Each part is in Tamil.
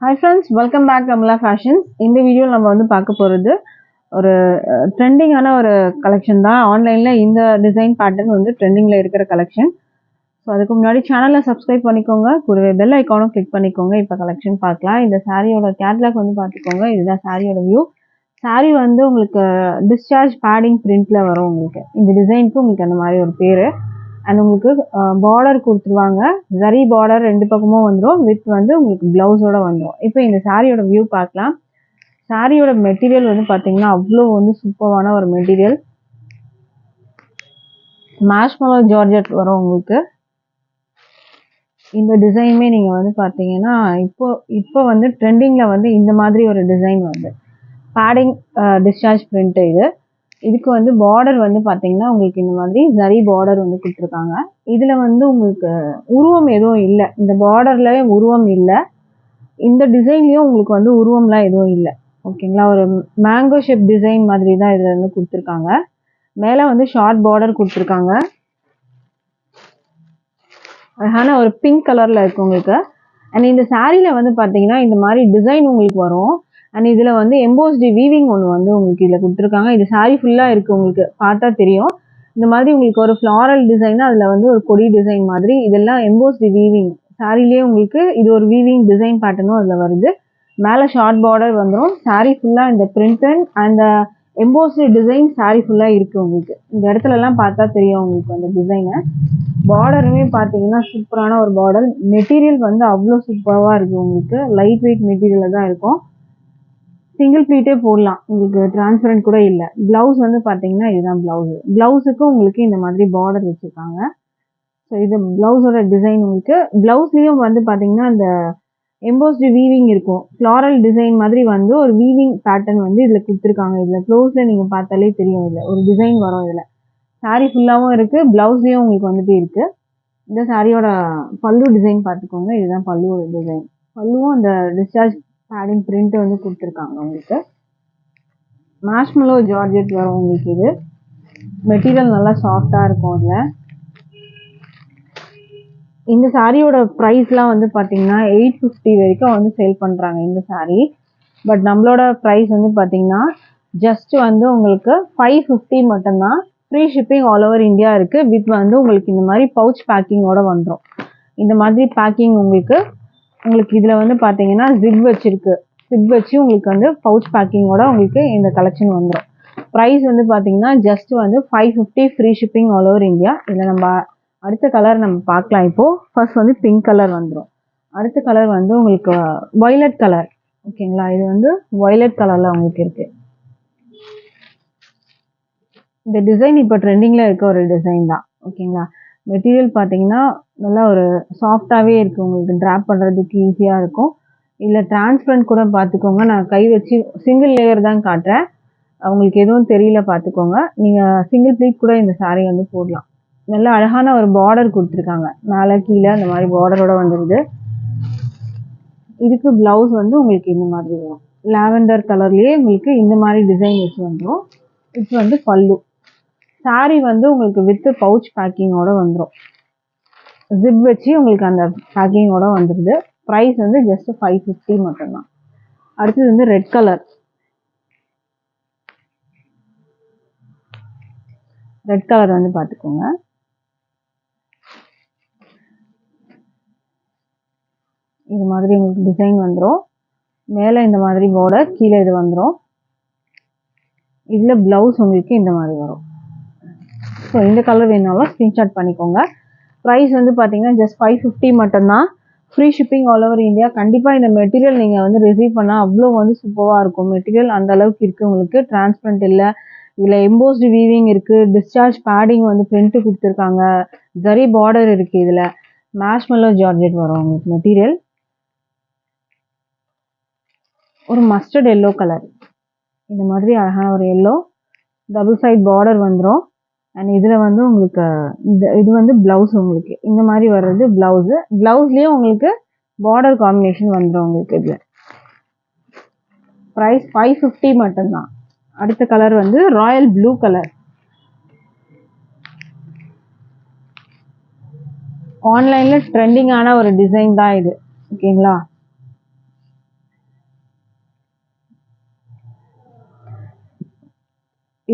Hi friends, welcome back to Amla Fashions. இந்த வீடியோல நம்ம வந்து பார்க்க போறது ஒரு ட்ரெண்டிங்கான ஒரு கலெக்ஷன் தான். ஆன்லைன்ல இந்த டிசைன் பேட்டர்ன் வந்து ட்ரெண்டிங்ல இருக்கிற கலெக்ஷன். ஸோ அதுக்கு முன்னாடி சேனலை சப்ஸ்கிரைப் பண்ணிக்கோங்க, கூடவே பெல் ஐக்கானும் கிளிக் பண்ணிக்கோங்க. இப்போ கலெக்ஷன் பார்க்கலாம். இந்த சாரியோட கேட்லாக் வந்து பார்த்துக்கோங்க. இதுதான் சாரியோட வியூ. சாரி வந்து உங்களுக்கு டிஸ்சார்ஜ் பேடிங் பிரிண்ட்ல வரும். உங்களுக்கு இந்த டிசைனுக்கு உங்களுக்கு அந்த மாதிரி ஒரு பேரு. அண்ட் உங்களுக்கு பார்டர் கொடுத்துருவாங்க. ஜரி பார்டர் ரெண்டு பக்கமும் வந்துடும். வித் வந்து உங்களுக்கு பிளவுஸோட வந்துடும். இப்போ இந்த சாரியோட வியூ பார்க்கலாம். சாரியோட மெட்டீரியல் வந்து பார்த்தீங்கன்னா அவ்வளோ வந்து சூப்பரான ஒரு மெட்டீரியல். மேஷ்மலோ ஜார்ஜெட் வரும் உங்களுக்கு. இந்த டிசைனுமே நீங்கள் வந்து பார்த்தீங்கன்னா இப்போ வந்து ட்ரெண்டிங்கில் வந்து இந்த மாதிரி ஒரு டிசைன் வந்து பேடிங் டிஸ்சார்ஜ் பிரிண்ட் இதுக்கு வந்து பார்டர் வந்து பார்த்தீங்கன்னா உங்களுக்கு இந்த மாதிரி ஜரி பார்டர் வந்து கொடுத்துருக்காங்க. இதில் வந்து உங்களுக்கு உருவம் எதுவும் இல்லை. இந்த பார்டர்ல உருவம் இல்லை. இந்த டிசைன்லேயும் உங்களுக்கு வந்து உருவம்லாம் எதுவும் இல்லை. ஓகேங்களா. ஒரு மேங்கோ ஷேப் டிசைன் மாதிரி தான் இதில் வந்து கொடுத்துருக்காங்க. மேலே வந்து ஷார்ட் பார்டர் கொடுத்துருக்காங்க. அழகான ஒரு பிங்க் கலரில் இருக்கு உங்களுக்கு. அண்ட் இந்த சாரியில் வந்து பார்த்தீங்கன்னா இந்த மாதிரி டிசைன் உங்களுக்கு வரும். அண்ட் இதில் வந்து எம்போஸ்டி வீவிங் ஒன்று வந்து உங்களுக்கு இதில் கொடுத்துருக்காங்க. இது சாரி ஃபுல்லாக இருக்குது, உங்களுக்கு பார்த்தா தெரியும். இந்த மாதிரி உங்களுக்கு ஒரு ஃப்ளாரல் டிசைன், அதில் வந்து ஒரு கொடி டிசைன் மாதிரி இதெல்லாம் எம்போஸ்டி வீவிங். சாரிலேயே உங்களுக்கு இது ஒரு வீவிங் டிசைன் பேட்டர்னும் அதில் வருது. மேலே ஷார்ட் பார்டர் வந்துடும். சாரி ஃபுல்லாக இந்த பிரிண்ட் அந்த எம்போஸ்டி டிசைன் சாரி ஃபுல்லாக இருக்குது உங்களுக்கு. இந்த இடத்துலலாம் பார்த்தா தெரியும் உங்களுக்கு அந்த டிசைனை. பார்டருமே பார்த்தீங்கன்னா சூப்பரான ஒரு பார்டர். மெட்டீரியல் வந்து அவ்வளோ சூப்பராக இருக்குது உங்களுக்கு. லைட் வெயிட் மெட்டீரியலில் தான் இருக்கும். சிங்கிள் ப்ளீட்டே போடலாம், உங்களுக்கு டிரான்ஸ்பரண்ட் கூட இல்லை. ப்ளவுஸ் வந்து பார்த்தீங்கன்னா இதுதான் ப்ளவுஸு. ப்ளவுஸுக்கு உங்களுக்கு இந்த மாதிரி பார்டர் வச்சுருக்காங்க. ஸோ இது ப்ளவுஸோட டிசைன் உங்களுக்கு. ப்ளவுஸ்லேயும் வந்து பார்த்தீங்கன்னா இந்த எம்போஸ்டு வீவிங் இருக்கும். ஃப்ளாரல் டிசைன் மாதிரி வந்து ஒரு வீவிங் பேட்டர்ன் வந்து இதில் கொடுத்துருக்காங்க. இதில் க்ளோஸில் நீங்கள் பார்த்தாலே தெரியும். இதில் ஒரு டிசைன் வரும். இதில் சாரீ ஃபுல்லாகவும் இருக்குது, ப்ளவுஸ்லேயும் உங்களுக்கு வந்துட்டு இருக்குது. இந்த சாரியோட பல்லு டிசைன் பார்த்துக்கோங்க. இதுதான் பல்லுவோட டிசைன். பல்லுவும் அந்த டிஸ்சார்ஜ் பேடிங் பிரிண்ட் வந்து கொடுத்துருக்காங்க உங்களுக்கு. மேஷ்மலோ ஜார்ஜெட் வரும் உங்களுக்கு. இது மெட்டீரியல் நல்லா சாஃப்டாக இருக்கும். அதில் இந்த சாரியோட ப்ரைஸ்லாம் வந்து பார்த்தீங்கன்னா 850 வரைக்கும் வந்து சேல் பண்ணுறாங்க இந்த சாரீ. பட் நம்மளோட ப்ரைஸ் வந்து பார்த்தீங்கன்னா ஜஸ்ட் வந்து உங்களுக்கு 550 மட்டும்தான். Free shipping all over India இருக்குது. வித் வந்து உங்களுக்கு இந்த மாதிரி பவுச் பேக்கிங்கோட வந்துடும். இந்த மாதிரி பேக்கிங் உங்களுக்கு இதில் வந்து பார்த்தீங்கன்னா ஜிப் வச்சிருக்கு. ஜிப் வச்சு உங்களுக்கு வந்து பவுச் பேக்கிங்கோட உங்களுக்கு இந்த கலெக்ஷன் வந்துடும். ப்ரைஸ் வந்து பார்த்தீங்கன்னா ஜஸ்ட் வந்து 550 free shipping all over India. இதில் நம்ம அடுத்த கலர் நம்ம பார்க்கலாம். இப்போது ஃபர்ஸ்ட் வந்து பிங்க் கலர் வந்துடும். அடுத்த கலர் வந்து உங்களுக்கு வயலட் கலர். ஓகேங்களா. இது வந்து வயலட் கலரில் உங்களுக்கு இருக்குது. இந்த டிசைன் இப்போ ட்ரெண்டிங்கில் இருக்க ஒரு டிசைன் தான். ஓகேங்களா. மெட்டீரியல் பார்த்தீங்கன்னா நல்லா ஒரு சாஃப்டாகவே இருக்குது. உங்களுக்கு ட்ராப் பண்ணுறதுக்கு ஈஸியாக இருக்கும். இல்லை டிரான்ஸ்பரண்ட் கூட பார்த்துக்கோங்க. நான் கை வச்சு சிங்கிள் லேயர் தான் காட்டுறேன். உங்களுக்கு எதுவும் தெரியல பார்த்துக்கோங்க. நீங்கள் சிங்கிள் ப்ளீட் கூட இந்த சாரீ வந்து போடலாம். நல்லா அழகான ஒரு பார்டர் கொடுத்துருக்காங்க. மேலே கீழே அந்த மாதிரி பார்டரோட வந்துடுது. இதுக்கு ப்ளவுஸ் வந்து உங்களுக்கு இந்த மாதிரி வரும். லாவெண்டர் கலர்லேயே உங்களுக்கு இந்த மாதிரி டிசைன் வச்சு வந்துடும். இது வந்து பல்லு. சாரீ வந்து உங்களுக்கு வித் பவுச் பேக்கிங்கோட வந்துடும். ஜிப் வச்சு உங்களுக்கு அந்த பேக்கிங்கோட வந்துடுது. ப்ரைஸ் வந்து ஜஸ்ட் 550 மட்டும்தான். அடுத்தது வந்து ரெட் கலர். ரெட் கலர் வந்து பார்த்துக்கோங்க. இது மாதிரி உங்களுக்கு டிசைன் வந்துடும். மேலே இந்த மாதிரி பார்டர், கீழே இது வந்துடும். இதில் ப்ளவுஸ் உங்களுக்கு இந்த மாதிரி வரும். ஸோ இந்த கலர் வேணாலும் ஸ்க்ரீன்ஷாட் பண்ணிக்கோங்க. ப்ரைஸ் வந்து பார்த்தீங்கன்னா ஜஸ்ட் 550 மட்டும்தான். Free shipping all over India. கண்டிப்பாக இந்த மெட்டீரியல் நீங்கள் வந்து ரிசீவ் பண்ணால் அவ்வளோ வந்து சூப்பராக இருக்கும். மெட்டீரியல் அந்த அளவுக்கு இருக்குது உங்களுக்கு. டிரான்ஸ்பரண்ட் இல்லை. இதில் எம்போஸ்டு வீவிங் இருக்குது. டிஸ்சார்ஜ் பேடிங் வந்து பிரிண்ட்டு கொடுத்துருக்காங்க. ஜரி பார்டர் இருக்குது. இதில் மேஷ்மலோ ஜார்ஜெட் வரும் உங்களுக்கு மெட்டீரியல். ஒரு மஸ்டர்ட் எல்லோ கலர். இந்த மாதிரி அழகான ஒரு எல்லோ. டபுள் சைட் பார்டர் வந்துடும். அண்ட் இதில் வந்து உங்களுக்கு இது வந்து ப்ளவுஸ். உங்களுக்கு இந்த மாதிரி வர்றது ப்ளவுஸு. ப்ளவுஸ்லேயும் உங்களுக்கு பார்டர் காம்பினேஷன் வந்துடும் உங்களுக்கு. இதில் ப்ரைஸ் 550 மட்டும்தான். அடுத்த கலர் வந்து ராயல் ப்ளூ கலர். ஆன்லைனில் ட்ரெண்டிங்கான ஒரு டிசைன் தான் இது. ஓகேங்களா.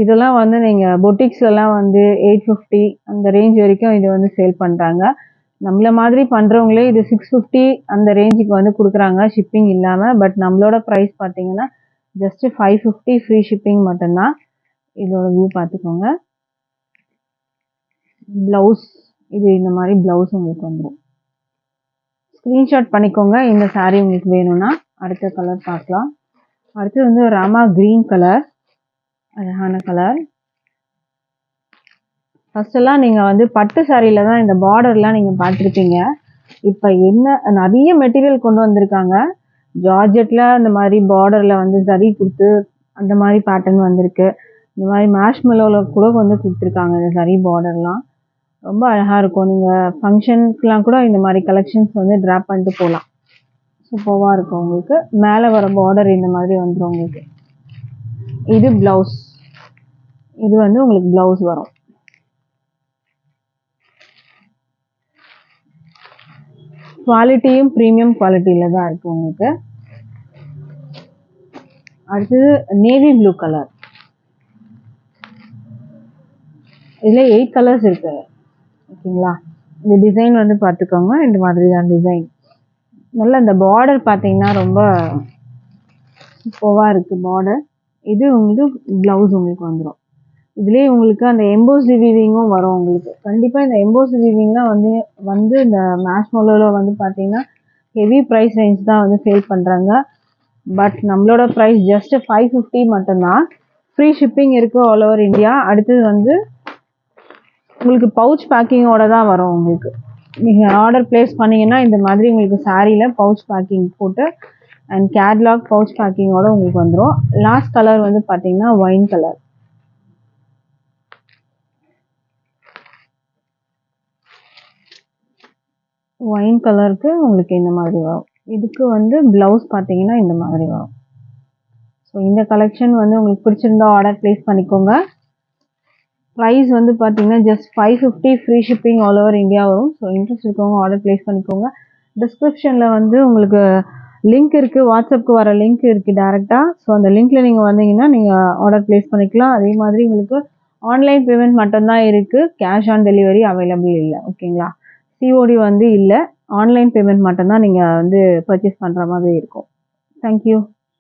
இதெல்லாம் வந்து நீங்கள் பொட்டிக்ஸ்லாம் வந்து 850 அந்த ரேஞ்ச் வரைக்கும் இது வந்து சேல் பண்ணுறாங்க. நம்மள மாதிரி பண்ணுறவங்களே இது 650 அந்த ரேஞ்சுக்கு வந்து கொடுக்குறாங்க ஷிப்பிங் இல்லாமல். பட் நம்மளோட ப்ரைஸ் பார்த்தீங்கன்னா ஜஸ்ட் 550 ஃப்ரீ ஷிப்பிங் மட்டும்தான். இதோட வியூ பார்த்துக்கோங்க. ப்ளவுஸ் இது இந்த மாதிரி ப்ளவுஸ் உங்களுக்கு வந்துடும். ஸ்க்ரீன்ஷாட் பண்ணிக்கோங்க இந்த saree உங்களுக்கு வேணும்னா. அடுத்த கலர் பார்க்கலாம். அடுத்து வந்து ராமா கிரீன் கலர், அழகான கலர். ஃபர்ஸ்டெல்லாம் நீங்கள் வந்து பட்டு சாரியில் தான் இந்த பார்டர்லாம் நீங்கள் பார்த்துருப்பீங்க. இப்போ என்ன நிறைய மெட்டீரியல் கொண்டு வந்திருக்காங்க. ஜார்ஜெட்டில் இந்த மாதிரி பார்டரில் வந்து ஜரி கொடுத்து அந்த மாதிரி பேட்டர்ன் வந்திருக்கு. இந்த மாதிரி மேஷ்மெலோவில் கூட வந்து கொடுத்துருக்காங்க இந்த ஜரி பார்டர்லாம். ரொம்ப அழகாக இருக்கும். நீங்கள் ஃபங்க்ஷனுக்குலாம் கூட இந்த மாதிரி கலெக்ஷன்ஸ் வந்து ட்ராப் பண்ணிட்டு போகலாம். சூப்பராக இருக்கும் உங்களுக்கு. மேலே வர பார்டர் இந்த மாதிரி வந்துடும் உங்களுக்கு. இது ப்ளவுஸ். இது வந்து உங்களுக்கு ப்ளவுஸ் வரும். குவாலிட்டியும் ப்ரீமியம் குவாலிட்டியில் தான் இருக்குது உங்களுக்கு. அடுத்தது நேவி ப்ளூ கலர். இதில் 8 கலர்ஸ் இருக்குது. ஓகேங்களா? இந்த டிசைன் வந்து பார்த்துக்கோங்க. இந்த மாதிரி தான் டிசைன். நல்லா இந்த பார்டர் பார்த்தீங்கன்னா ரொம்ப சூப்பராக இருக்குது பார்டர். இது உங்களுக்கு ப்ளவுஸ் உங்களுக்கு வந்துடும். இதுலேயே உங்களுக்கு அந்த எம்போஸ்டு வீவிங்கும் வரும் உங்களுக்கு. கண்டிப்பாக இந்த எம்போஸ்டு வீவிங்லாம் வந்து இந்த மேஷ்மெலோவில் வந்து பார்த்தீங்கன்னா ஹெவி ப்ரைஸ் ரேஞ்ச் தான் வந்து சேல் பண்ணுறாங்க. பட் நம்மளோட ப்ரைஸ் ஜஸ்ட் 550 மட்டும்தான். ஃப்ரீ ஷிப்பிங் இருக்குது ஆல் ஓவர் இந்தியா. அடுத்தது வந்து உங்களுக்கு பவுச் பேக்கிங்கோட தான் வரும் உங்களுக்கு. நீங்கள் ஆர்டர் ப்ளேஸ் பண்ணிங்கன்னா இந்த மாதிரி உங்களுக்கு சாரியில் பவுச் பேக்கிங் போட்டு அண்ட் கேட்லாக் பவுச் பேக்கிங்கோட உங்களுக்கு வந்துடும். லாஸ்ட் கலர் வந்து பார்த்தீங்கன்னா ஒயின் கலர். ஒயின் கலருக்கு உங்களுக்கு இந்த மாதிரி வரும். இதுக்கு வந்து ப்ளவுஸ் பார்த்தீங்கன்னா இந்த மாதிரி வரும். ஸோ இந்த கலெக்ஷன் வந்து உங்களுக்கு பிடிச்சிருந்தா ஆர்டர் ப்ளேஸ் பண்ணிக்கோங்க. ப்ரைஸ் வந்து பார்த்தீங்கன்னா just 550 free shipping all over India வரும். ஸோ இன்ட்ரெஸ்ட் இருக்கவங்க ஆர்டர் ப்ளேஸ் பண்ணிக்கோங்க. டிஸ்கிரிப்ஷனில் வந்து உங்களுக்கு லிங்க் இருக்குது. வாட்ஸ்அப்புக்கு வர லிங்க் இருக்குது டேரெக்டாக. ஸோ அந்த லிங்க்கில் நீங்கள் வந்தீங்கன்னா நீங்கள் ஆர்டர் ப்ளேஸ் பண்ணிக்கலாம். அதே மாதிரி உங்களுக்கு ஆன்லைன் பேமெண்ட் மட்டும்தான் இருக்குது. கேஷ் ஆன் டெலிவரி அவைலபிள் இல்லை. ஓகேங்களா? சிஓடி வந்து இல்லை. ஆன்லைன் பேமெண்ட் மட்டும்தான் நீங்கள் வந்து பர்ச்சேஸ் பண்ணுற மாதிரி இருக்கும். தேங்க்யூ.